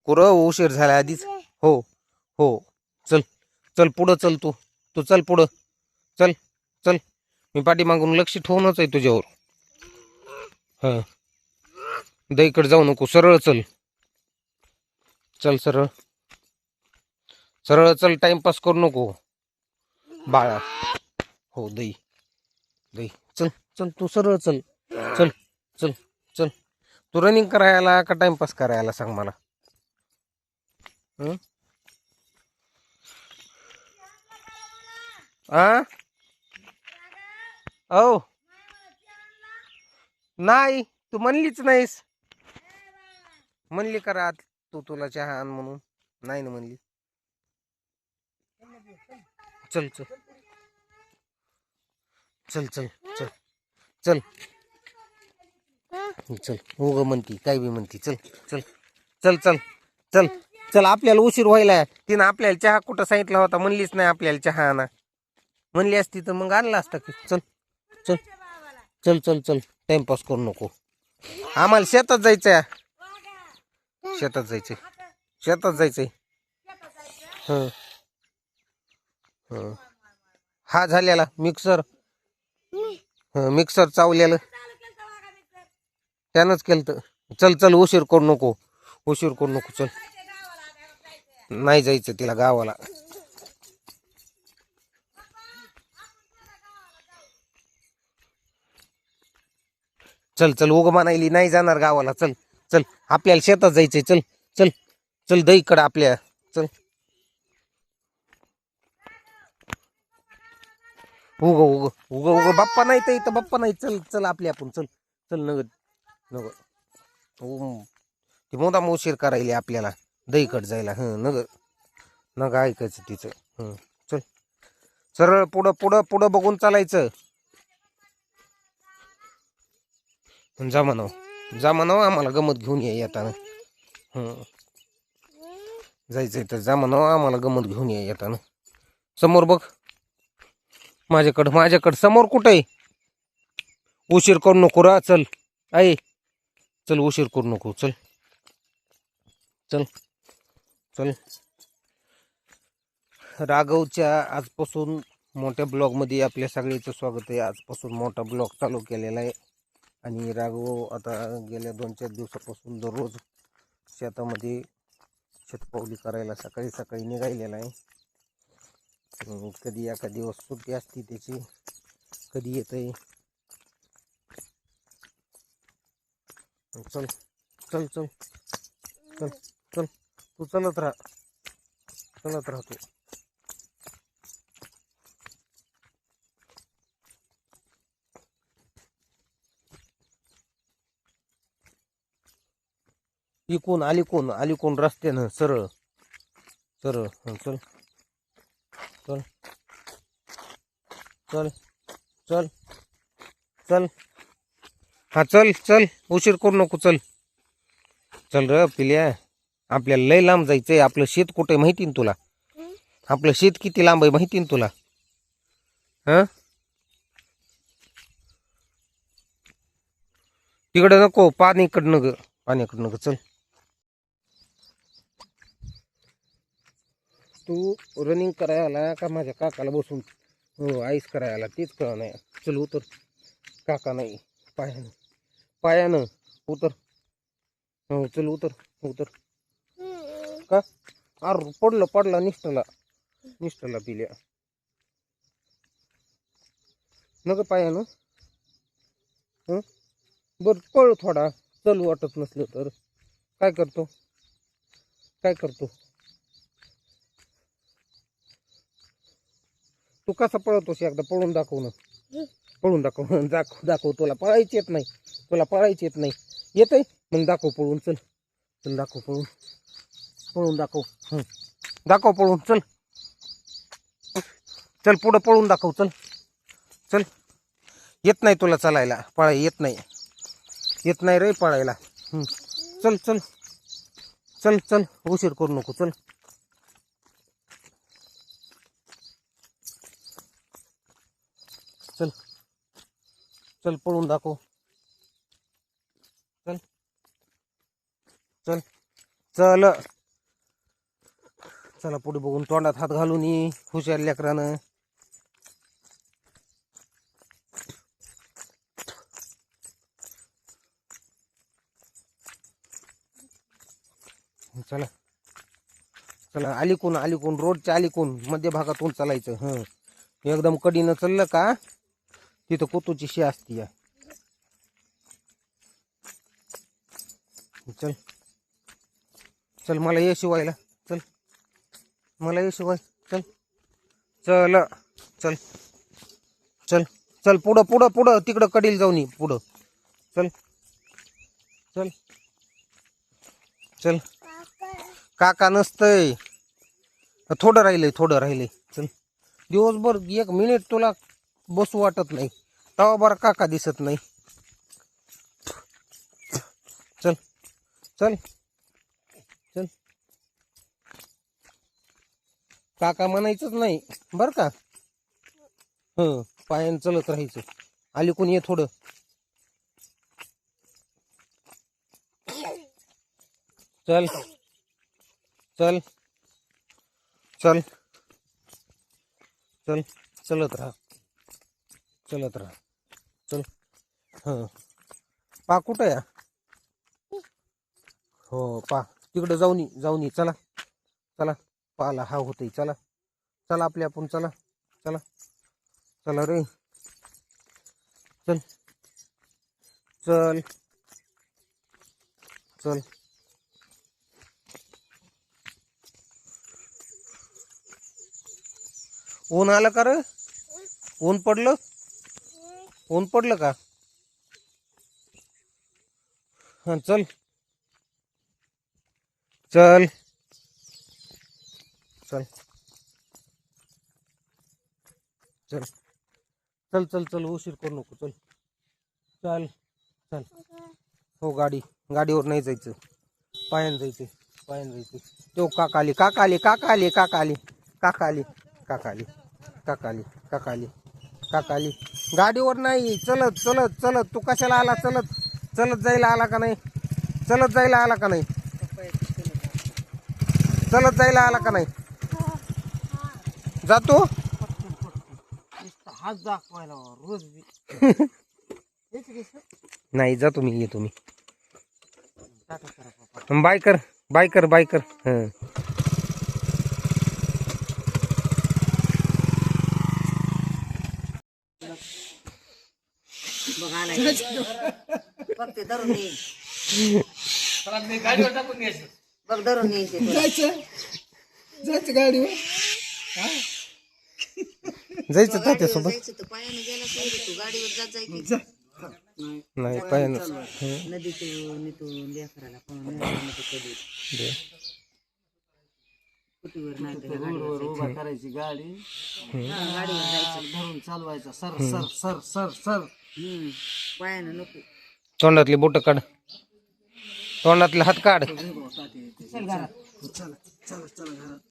कुरं उशीर झाला आधीच. हो हो, चल चल पुढं चल, तू तू चल पुढं, चल चल. मी पाठीमागून लक्ष ठेवूनच आहे तुझ्यावर. हां, दहीकडे जाऊ नको, सरळ चल, चल सरळ सरळ चल, टाइमपास करू नको बाळा. हो, दही दही, चल चल, तू सरळ चल, चल चल चल. तू रनिंग करायला का टाइमपास करायला सांग मला. आ ओ नाही, तू म्हणलीच नाहीस. म्हणली करा तू, तुला चहा आण म्हणून, नाही ना म्हणली. चल चल चल चल चल चल चल. हो ग म्हणती, काय बी म्हणती. चल चल चल चल चल चल. आपल्याला उशीर व्हायला. तिनं आपल्याला चहा कुठं सांगितला होता, म्हणलीच नाही आपल्याला चहा आणा. म्हणली असती तर मग आणला असता की. चल चल चल चल चल, टाइमपास करू नको. आम्हाला शेतात जायचंय, शेतात जायचंय, शेतात जायचंय. हं हं. हा झालेला मिक्सर, मिक्सर चावलेलं त्यानंच केलं तर. चल चल, उशीर करू नको, उशीर करू नको, चल. नाही जायचं तिला गावाला. चल चल, उग म्हणायली नाही जाणार गावाला. चल चल, आपल्याला शेतात जायचंय. चल चल चल, दहीकडं आपल्या, चल. उग उग उग उग, बाप्पा नाही तर इथं, बाप्पा नाही. चल चल, आपले आपण, चल चल. नग नग, ती मुदाम उशीर करायली आपल्याला दहीकड जायला. नग नग ऐकायचं तिचं. चल सरळ पुढं पुढं पुढं बघून चालायचं. जा म्हणाव, जा म्हणाव, आम्हाला गमत घेऊन ये येताना. जायचंय तर जा म्हणाव, आम्हाला गमत घेऊन ये येताना. समोर बघ, माझ्याकडं समोर कुठं आहे. उशीर करू नको रा. चल आई, चल, उशीर करू नको. चल चल चल. राघवच्या आजपासून मोठ्या ब्लॉगमध्ये आपल्या सगळ्याचं स्वागत आहे. आजपासून मोठा ब्लॉग चालू केलेला आहे. आणि राघव आता गेल्या 2-4 दिवसापासून दररोज शेतामध्ये शेतपावली करायला सकाळी सकाळी निघालेला आहे. कधी एका दिवस सुट्टी असते त्याची, कधी येतंय. चल चल चल चल चल, तू चलत राहा, चलत राहतो. इकून आली कोण रस्त्यानं सरळ सरळ. चल चल चल चल चल. हा चल चल, उशीर करू नको. चल चल र पिल्या, आपल्याला लय लांब जायचंय. आपलं शेत कुठे माहिती ना तुला. आपलं शेत किती लांब आहे माहिती ना तुला. हा, तिकडे नको, पाणीकडनं ग, पाण्याकडनं ग. चल, तू रनिंग करायला का माझ्या काकाला बसून आईस करायला, तेच कळ नाही. चल उतर. काका नाही, पायानं पायानं उतर. हो चल, उतर उतर. का अरे, पडला निष्ठला पिल्या. नग पायानं. बर, पळ थोडा. चल वाटत नसलं तर. काय करतो, काय करतो तू. कसा पळतोस एकदा पळून दाखव ना. पळून दाखव, दाखव. तुला पळायची येत नाही, तुला पळायची येत नाही. येतंय मग दाखव पळून. चल चल, दाखव पळून, पळून दाखव. दाखव पळून. चल चल, पुढं पळून दाखव. चल चल. येत नाही तुला चालायला, पळाय येत नाही, येत नाही रे पळायला. चल चल चल चल, उशीर करू नको. चल चल चल, पळून दाखव. चल चल चल चला पुढे बघून तोंडात हात घालून ये हुशार लेकरानं. चला चला अलीकून अलीकून रोडच्या अलीकून मध्य भागातून चालायचं. हं एकदम कडीनं चाललं का तिथं कोतूची शी असती या. चल चल मला ये शिवायला. चल मला ये शिवाय. चल चल चल चल चल पुढं पुढं पुढं तिकडं कडील जाऊन ये पुढं. चल चल चल काका नसतंय थोडं राहिलंय. चल दिवसभर 1 मिनिट तुला बसू वाटत नाही तेव्हा बरं काका दिसत नाही. चल चल चल काका म्हणायचंच नाही बरं का. हं पायानं चलत राहायचं. अलीकून ये थोडं. चल चल चल चल चलत राहा चल. हं पा कुठं या. हो पा तिकडं जाऊन ये. चला चला पाला हा होतय. चला चला आपल्या आपण चला चला चला रे. चल चल चल ऊन आलं का रे. ऊन पडलं का. हा चल चल चल चल चल चल चल उशीर करू नको. चल चल चल. हो गाडीवर नाही जायचं पायानं जायचं. तो काका आली गाडीवर नाही. चलत तू कशाला आला. चलत जायला आला का नाही. चलत जायला आला का नाही. जातो हात दाखवायला रोज नाही जातो मी. येतो मी. बाय कर. हं फक्त धरून बघ धरून जायचं गाडीवर जायचं तात्यासोबत. जायचं तर पायाने गेला तू गाडीवर जात जायची. नाही पायानं. नदीतून इथून लेकराला कुटीवर नाही तर रोडवर उभा करायची गाडी गाडीवर जायचं. धरून चालवायचा. Sir sir sir sir sir पायानं नको. तोंडातली बोट काढ. तोंडातले हात काढ. चल घरात. चला चला चला घरात.